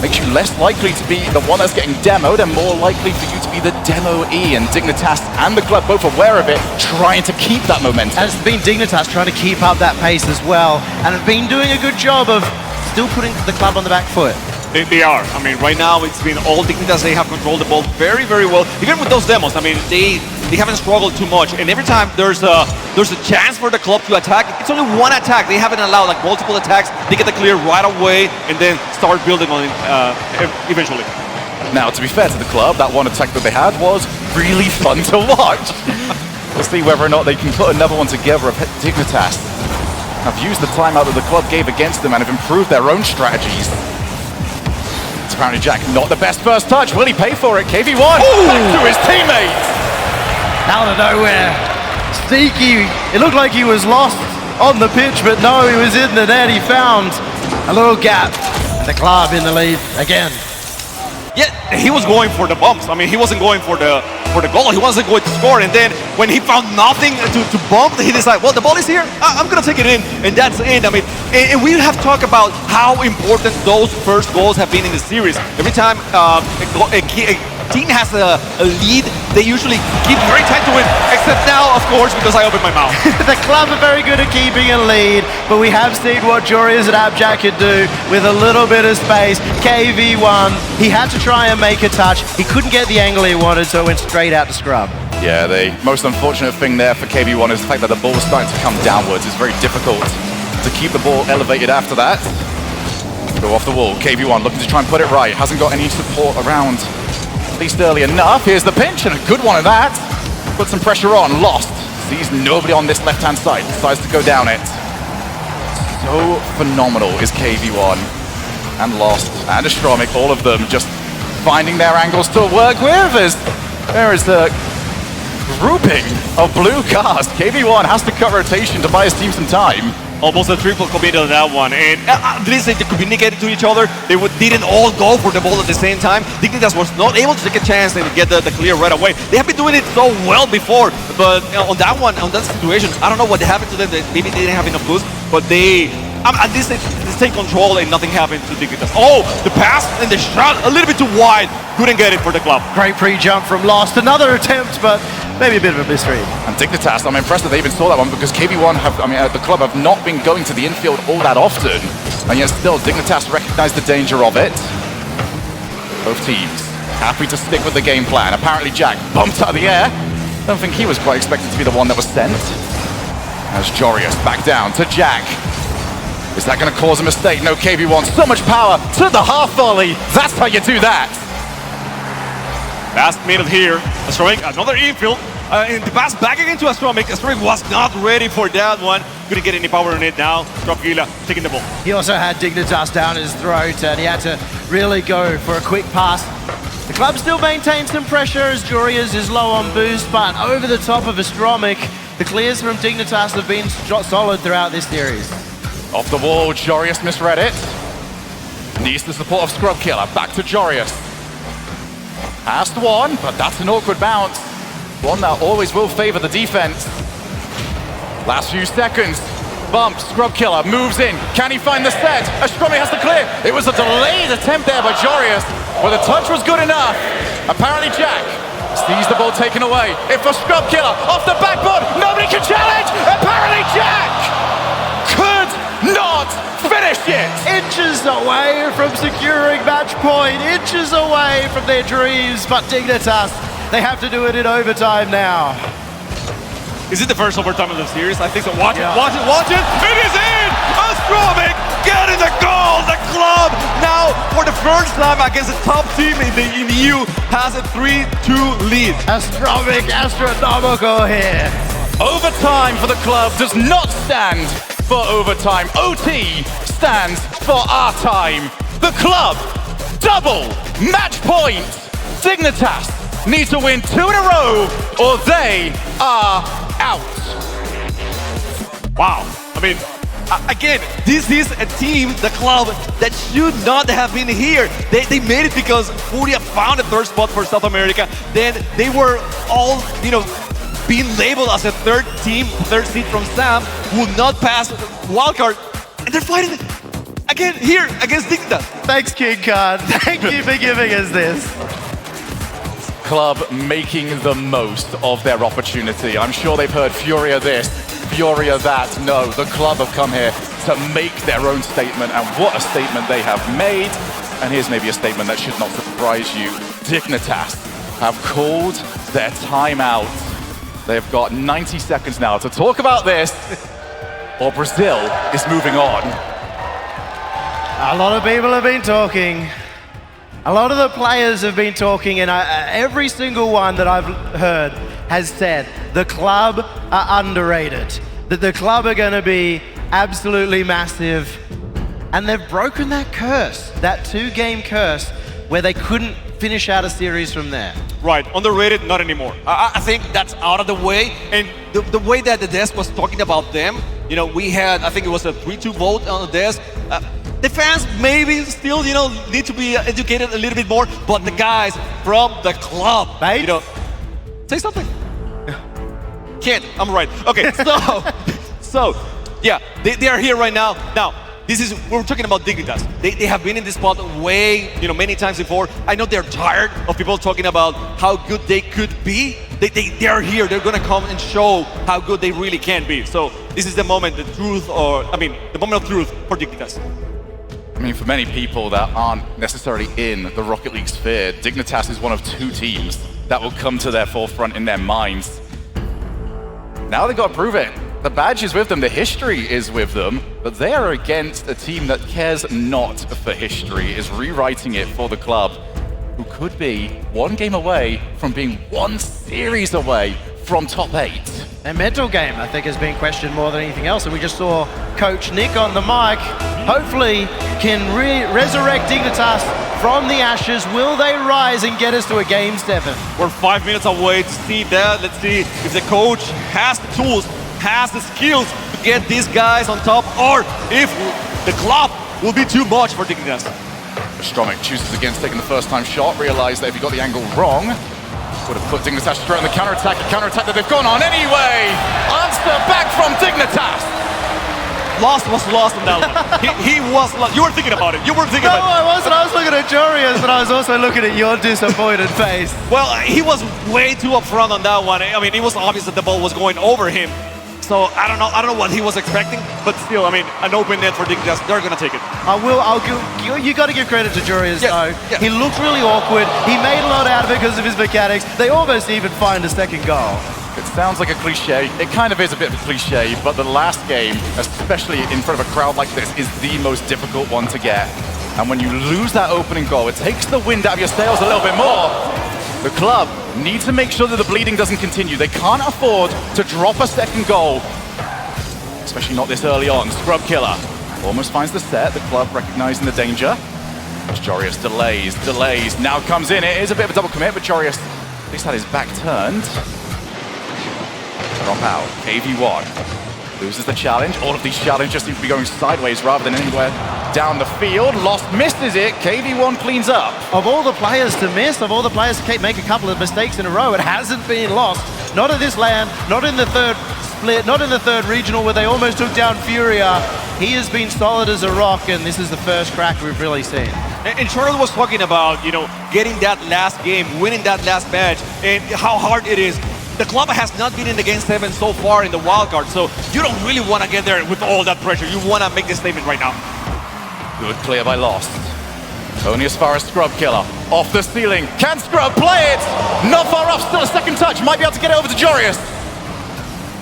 Makes you less likely to be the one that's getting demoed and more likely for you to be the demo-e. And Dignitas and the club both aware of it, trying to keep that momentum. And it's been Dignitas trying to keep up that pace as well, and have been doing a good job of still putting the club on the back foot. They are. I mean, right now it's been all Dignitas. They have controlled the ball very, very well. Even with those demos, I mean, they haven't struggled too much. And every time there's a chance for the club to attack, it's only one attack. They haven't allowed like multiple attacks. They get the clear right away and then start building on it eventually. Now, to be fair to the club, that one attack that they had was really fun to watch. We'll see whether or not they can put another one together. Dignitas have used the timeout that the club gave against them and have improved their own strategies. It's apparently Jack not the best first touch. Will he pay for it? KV1 back to his teammates. Out of nowhere, sneaky. It looked like he was lost on the pitch, but no, he was in the net. He found a little gap. The club in the lead again. Yeah, he was going for the bumps. I mean, he wasn't going for the goal. He wasn't going to score. And then when he found nothing to bump, he decided, well, the ball is here. I'm going to take it in. And that's it. I mean, and we have talked about how important those first goals have been in the series. Every time a team has a lead, they usually keep very tight to win. Except now, of course, because I opened my mouth. The club are very good at keeping a lead, but we have seen what Jorius and Abjack could do with a little bit of space. KV1, he had to try and make a touch. He couldn't get the angle he wanted, so it went straight out to scrub. Yeah, the most unfortunate thing there for KV1 is the fact that the ball was starting to come downwards. It's very difficult to keep the ball elevated after that. Go off the wall. KV1 looking to try and put it right. Hasn't got any support around, at least early enough. Here's the pinch, and a good one of that. Put some pressure on. Lost. Sees nobody on this left-hand side. Decides to go down it. So phenomenal is KV1. And Lost and Astromic, all of them just finding their angles to work with. There is a grouping of blue cars. KV1 has to cut rotation to buy his team some time. Almost a triple committed on that one. And at least they communicated to each other. They didn't all go for the ball at the same time. Dignitas was not able to take a chance and get the clear right away. They have been doing it so well before, but on that one, on that situation, I don't know what happened to them. Maybe they didn't have enough boost, but they at least they take control and nothing happened to Dignitas. Oh, the pass and the shot a little bit too wide. Couldn't get it for the club. Great pre-jump from Lost. Another attempt, but maybe a bit of a misread. And Dignitas, I'm impressed that they even saw that one because KV1 the club have not been going to the infield all that often. And yet still, Dignitas recognized the danger of it. Both teams happy to stick with the game plan. Apparently Jack bumped out of the air. Don't think he was quite expected to be the one that was sent. As Jorius back down to Jack. Is that going to cause a mistake? No, KV1, so much power to the half volley. That's how you do that. Last minute here, Astromic, another infield. And the pass back again to Astromic. Astromic was not ready for that one. Couldn't get any power on it now. Dropgila taking the ball. He also had Dignitas down his throat, and he had to really go for a quick pass. The club still maintains some pressure as Jorius is low on boost, but over the top of Astromic, the clears from Dignitas have been solid throughout this series. Off the wall, Jorius misread it. Needs the support of Scrub Killer. Back to Jorius. Passed one, but that's an awkward bounce. One that always will favor the defense. Last few seconds. Bump, Scrub Killer moves in. Can he find the set? Astromi has to clear. It was a delayed attempt there by Jorius, but the touch was good enough. Apparently Jack sees the ball taken away. If for Scrub Killer, off the backboard, nobody can challenge. Apparently Jack could not finish it. Inches away from securing match point, inches away from their dreams, but Dignitas, they have to do it in overtime now. Is it the first overtime of the series? I think so. Watch it, watch it, watch it. It is in! Astromic getting the goal! The club now, for the first time against a top team in the EU, has a 3-2 lead. Astromic, astronomical here. Overtime for the club does not stand for overtime. OT stands for our time. The club, double match point. Dignitas need to win 2 in a row or they are out. Wow. I mean, again, this is a team, the club, that should not have been here. They made it because Furia found a third spot for South America. Then they were all, being labeled as a third seed from Sam, will not pass wildcard, and they're fighting again here against Dignitas. Thanks, King Khan. Thank you for giving us this. Club making the most of their opportunity. I'm sure they've heard Furia this, Furia that. No, the club have come here to make their own statement, and what a statement they have made. And here's maybe a statement that should not surprise you. Dignitas have called their timeout. They've got 90 seconds now to talk about this, or Brazil is moving on. A lot of people have been talking. A lot of the players have been talking, and every single one that I've heard has said the club are underrated, that the club are going to be absolutely massive, and they've broken that curse, that 2-game curse, where they couldn't finish out a series from there. Right, underrated, not anymore. I think that's out of the way, and the way that the desk was talking about them, you know, we had, I think it was a 3-2 vote on the desk. The fans maybe still, you know, need to be educated a little bit more, but the guys from the club, Right? you know, say something. Can't, I'm right. Okay, so yeah, they are here right now. Now, we're talking about Dignitas. They have been in this spot way, you know, many times before. I know they're tired of people talking about how good they could be. They are here, they're gonna come and show how good they really can be. So this is the moment, the moment of truth for Dignitas. I mean, for many people that aren't necessarily in the Rocket League sphere, Dignitas is one of 2 teams that will come to their forefront in their minds. Now they've got to prove it. The badge is with them, the history is with them, but they are against a team that cares not for history, is rewriting it for the club, who could be 1 game away from being 1 series away from top 8. Their mental game, I think, has been questioned more than anything else, and we just saw Coach Nick on the mic. Hopefully can resurrect Dignitas from the ashes. Will they rise and get us to a Game 7? We're 5 minutes away to see that. Let's see if the coach has the tools, has the skills to get these guys on top, or if the club will be too much for Dignitas. Stromic chooses against taking the first-time shot, realized that if he got the angle wrong, would have put Dignitas straight on the counter-attack, a counter-attack that they've gone on anyway! Answer back from Dignitas! Lost was lost on that one. He was lost. You were thinking about it. You were thinking about it. No, I wasn't. I was looking at Jorius, but I was also looking at your disappointed face. Well, he was way too upfront on that one. I mean, it was obvious that the ball was going over him. So I don't know what he was expecting, but still, I mean, an open net for Dignitas, they're gonna take it. You got to give credit to Jorius, Yes, though. yes. He looked really awkward. He made a lot out of it because of his mechanics. They almost even find a second goal. It sounds like a cliche. It kind of is a bit of a cliche, but the last game, especially in front of a crowd like this, is the most difficult one to get. And when you lose that opening goal, it takes the wind out of your sails a little bit more. The club need to make sure that the bleeding doesn't continue. They can't afford to drop a second goal, especially not this early on. Scrub Killer almost finds the set, the club recognizing the danger. Jorius delays, now comes in. It is a bit of a double commit, but Jorius at least had his back turned. Drop out, KV1 loses the challenge. All of these challenges seem to be going sideways rather than anywhere down the field. Lost misses it, KV1 cleans up. Of all the players to miss, of all the players to make a couple of mistakes in a row, it hasn't been lost. Not at this LAN, not in the third split, not in the third regional where they almost took down Furia. He has been solid as a rock, and this is the first crack we've really seen. And Charlotte was talking about, you know, getting that last game, winning that last match, and how hard it is. The club has not been in the Game 7 so far in the wildcard, so you don't really want to get there with all that pressure. You want to make this statement right now. Good clear by Lost. Only as far as Scrub Killer. Off the ceiling. Can Scrub play it? Not far off, still a second touch. Might be able to get it over to Jorius.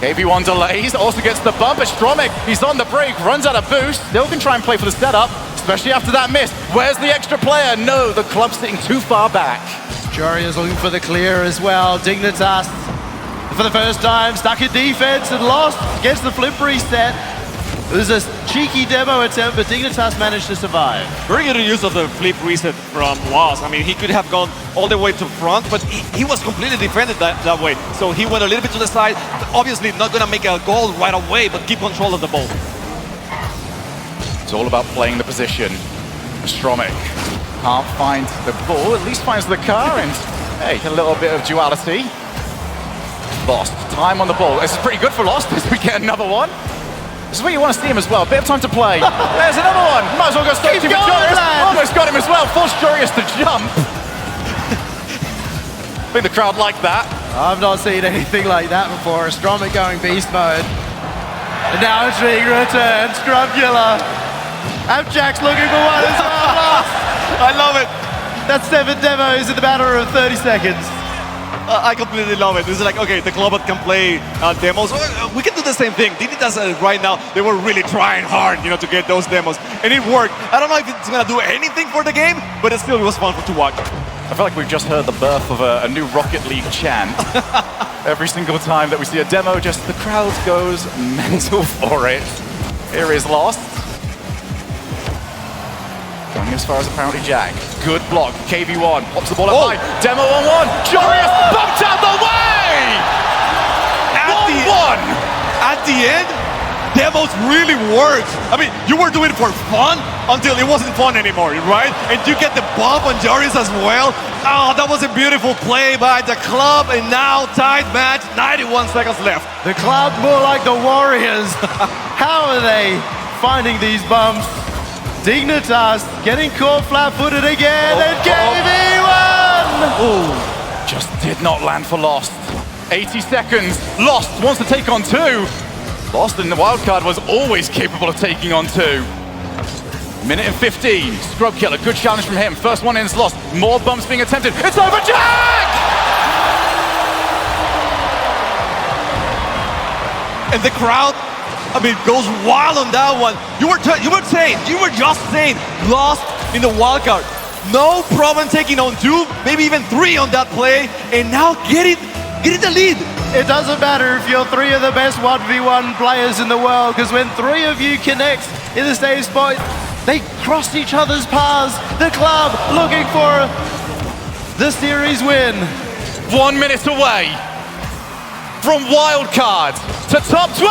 KV1 delays, also gets the bump. Stromic, he's on the break, runs out of boost. Still can try and play for the setup, especially after that miss. Where's the extra player? No, the club's sitting too far back. Jorius looking for the clear as well. Dignitas, for the first time, stuck in defense and Lost, gets the flip reset. It was a cheeky demo attempt, but Dignitas managed to survive. Very good use of the flip reset from Lost. I mean, he could have gone all the way to front, but he was completely defended that way. So he went a little bit to the side. Obviously not going to make a goal right away, but keep control of the ball. It's all about playing the position. Stromic can't find the ball, at least finds the car, and hey, a little bit of duality. Lost, time on the ball. This is pretty good for Lost as we get another one. This is where you want to see him as well. Bit of time to play. There's another one. Might as well go straight to Jorius. Almost got him as well. Forced Jorius to jump. I think the crowd liked that. I've not seen anything like that before. Stromic going beast mode. And now it's being returned. Scrub Killer. Abjack's looking for one as well. I love it. That's 7 demos in the matter of 30 seconds. I completely love it. This is like, okay, the club can play demos. We can do the same thing. Dignitas right now, they were really trying hard, you know, to get those demos, and it worked. I don't know if it's gonna do anything for the game, but it was fun to watch. I feel like we've just heard the birth of a new Rocket League chant. Every single time that we see a demo, just the crowd goes mental for it. Here is Lost. Going as far as apparently Jack. Good block. KV1 pops the ball up high. Demo on one. Jorius bumped out the way! At the end, demos really worked. I mean, you were doing it for fun until it wasn't fun anymore, right? And you get the bump on Jorius as well. Oh, that was a beautiful play by the club, and now tied match, 91 seconds left. The club more like the Warriors. How are they finding these bumps? Dignitas getting caught flat-footed again, and KV1! Just did not land for Lost. 80 seconds. Lost wants to take on 2. Lost in the wildcard was always capable of taking on 2. Minute and 15. Scrub Killer, good challenge from him. First one in is Lost. More bumps being attempted. It's over, Jack! And the crowd, I mean, goes wild on that one. You were just saying, Lost in the wildcard. No problem taking on 2, maybe even 3 on that play, and now getting the lead. It doesn't matter if you're 3 of the best 1v1 players in the world, because when 3 of you connect in the same spot, they cross each other's paths. The club looking for the series win. 1 minute away from wildcard to top 12!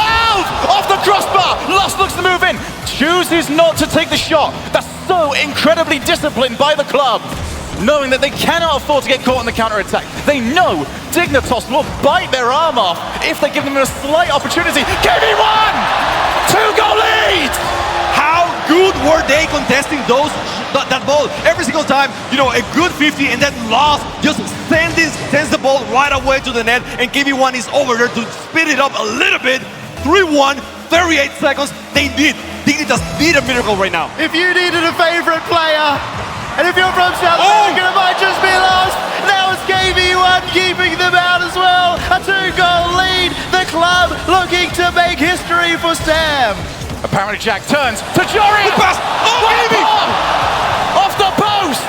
Off the crossbar! Lost looks to move in. Chooses not to take the shot. That's so incredibly disciplined by the club, knowing that they cannot afford to get caught in the counter-attack. They know Dignitas will bite their arm off if they give them a slight opportunity. KV1! 2-goal lead! How good were they contesting that ball every single time? You know, a good 50, and then Lost just sends the ball right away to the net, and KV1 is over there to speed it up a little bit. 3-1, 38 seconds. Dignitas need a miracle right now. If you needed a favorite player, and if you're from South America, it might just be Lost. Now it's KV1 keeping them out as well. A 2-goal lead. The club looking to make history for Sam. Apparently Jack turns to Jory. Good pass. Oh, baby! Off the post.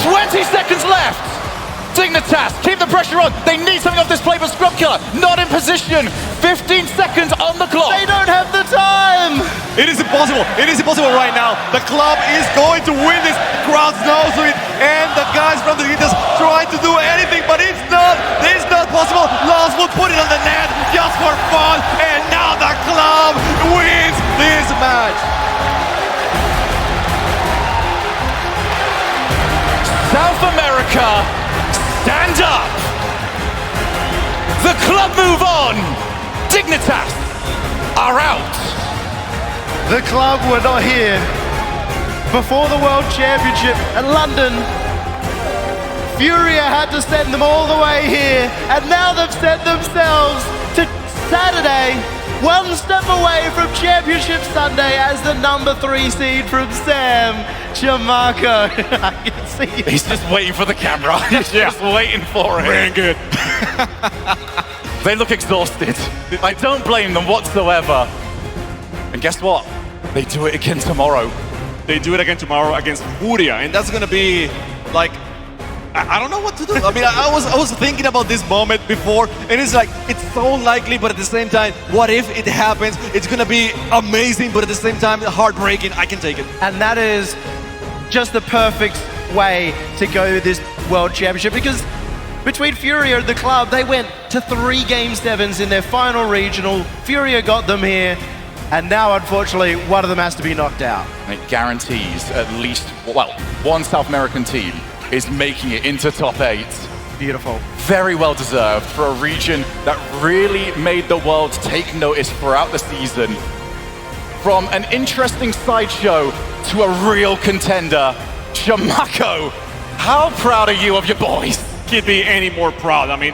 20 seconds left. Dignitas keep the pressure on. They need something off this play, but Scrub Killer not in position. 15 seconds on the clock. They don't have the time. It is impossible. It is impossible right now. The club is going to win this. Crowd knows it, and the guys from the Dignitas trying to do anything, but it's not possible. Lost will put it on the net just for fun, and now the club wins this match. South America, stand up. The club move on. Dignitas are out. The club were not here before the World Championship at London. Furia had to send them all the way here, and now they've sent themselves to Saturday, one step away from Championship Sunday as the number 3 seed from Sam Chamaco. I can see it. He's just waiting for the camera. He's just waiting for it. Very good. They look exhausted. I don't blame them whatsoever. And guess what? They do it again tomorrow. They do it again tomorrow against Furia, and that's gonna be like, I don't know what to do. I mean, I was thinking about this moment before, and it's like, it's so likely, but at the same time, what if it happens? It's gonna be amazing, but at the same time, heartbreaking. I can take it. And that is just the perfect way to go this World Championship, because between Furia and the club, they went to 3 Game 7s in their final regional. Furia got them here, and now, unfortunately, one of them has to be knocked out. And it guarantees at least, well, one South American team is making it into top 8. Beautiful. Very well deserved for a region that really made the world take notice throughout the season. From an interesting sideshow to a real contender, Chamaco, how proud are you of your boys? Can't be any more proud. I mean,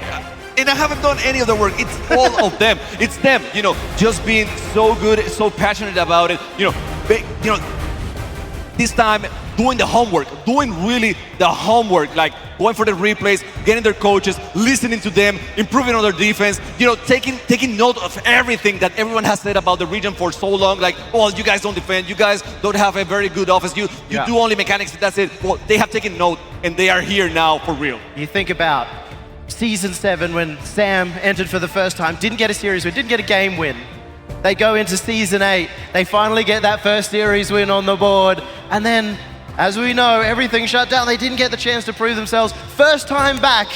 and I haven't done any of the work. It's all of them. It's them, you know, just being so good, so passionate about it. You know, this time doing the homework, doing really the homework, like going for the replays, getting their coaches, listening to them, improving on their defense, you know, taking note of everything that everyone has said about the region for so long, like, well, you guys don't defend, you guys don't have a very good offense, you do only mechanics, that's it. Well, they have taken note, and they are here now for real. You think about Season 7 when Sam entered for the first time, didn't get a series win, didn't get a game win. They go into Season 8, they finally get that first series win on the board, and then, as we know, everything shut down. They didn't get the chance to prove themselves. First time back,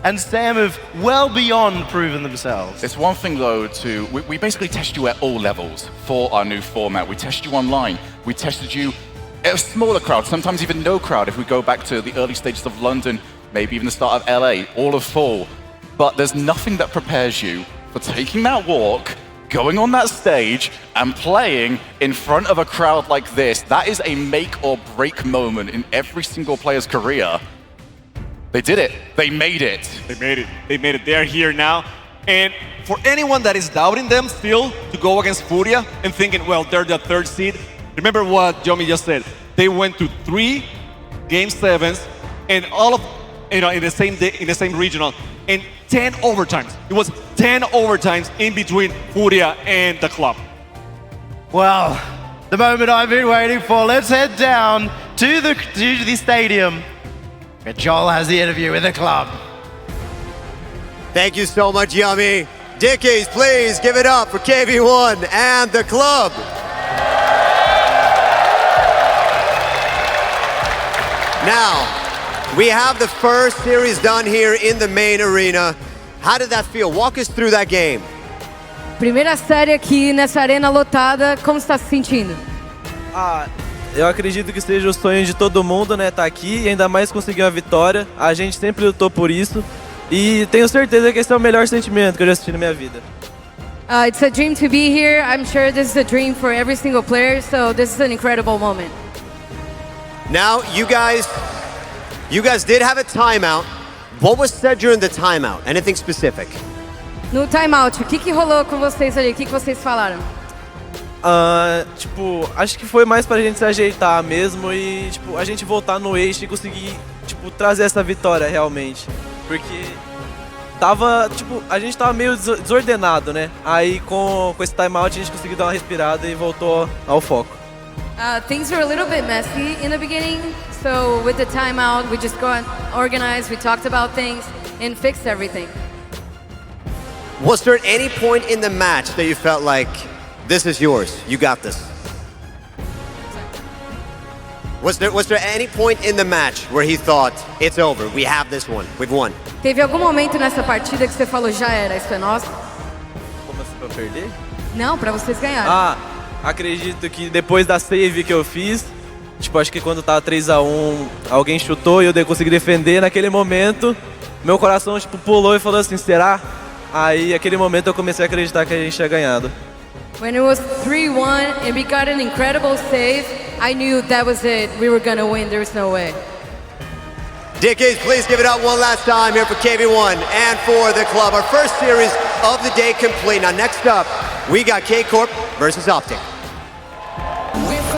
and Sam have well beyond proven themselves. It's one thing though we basically test you at all levels for our new format. We test you online, we tested you at a smaller crowd, sometimes even no crowd if we go back to the early stages of London, maybe even the start of LA, all of fall. But there's nothing that prepares you for taking that walk, going on that stage and playing in front of a crowd like this. That is a make or break moment in every single player's career. They did it. They made it. They made it. They made it. They are here now. And for anyone that is doubting them still to go against Furia and thinking, well, they're the third seed, remember what Yomi just said. They went to 3 Game 7s and all of, you know, in the same day, in the same regional, and 10 overtimes. It was 10 overtimes in between Furia and the club. Well, the moment I've been waiting for. Let's head down to the stadium where Joel has the interview with the club. Thank you so much, Yummy. Dickies, please give it up for KV1 and the club. Now, we have the first series done here in the main arena. How did that feel? Walk us through that game. Primeira série aqui nessa arena lotada, como você está se sentindo? Eu acredito que seja o sonho de todo mundo, né, tá aqui e ainda mais conseguir uma vitória. A gente sempre lutou por isso e tenho certeza que esse é o melhor sentimento que eu já senti na minha vida. It's a dream to be here. I'm sure this is a dream for every single player, so this is an incredible moment. Now, you guys did have a timeout. What was said during the timeout? Anything specific? No timeout, o que rolou com vocês ali? O que vocês falaram? Tipo, acho que foi mais pra gente se ajeitar mesmo e, tipo, a gente voltar no eixo e conseguir, tipo, trazer essa vitória realmente. Porque a gente tava meio desordenado, né? Aí com esse timeout a gente conseguiu dar uma respirada e voltou ao foco. Things were a little bit messy in the beginning, so with the timeout, we just got organized, we talked about things, and fixed everything. Was there any point in the match that you felt like, this is yours, you got this? Was there any point in the match where he thought, it's over, we have this one, we've won? Teve algum momento nessa partida que você falou, já era, isso é nosso? Como assim, pra perder? Não, pra vocês ganharem. Acredito que depois da save que eu fiz, tipo, acho que quando tava 3-1, alguém chutou e eu consegui defender. Naquele momento, meu coração, tipo, pulou e falou assim, será? Aí, naquele momento, eu comecei a acreditar que a gente tinha ganhado. When it was 3-1 and we got an incredible save, I knew that was it. We were gonna win, there was no way. Dickies, please give it up one last time here for KV1 and for the club. Our first series of the day complete. Now next up, we got K-Corp versus Optic.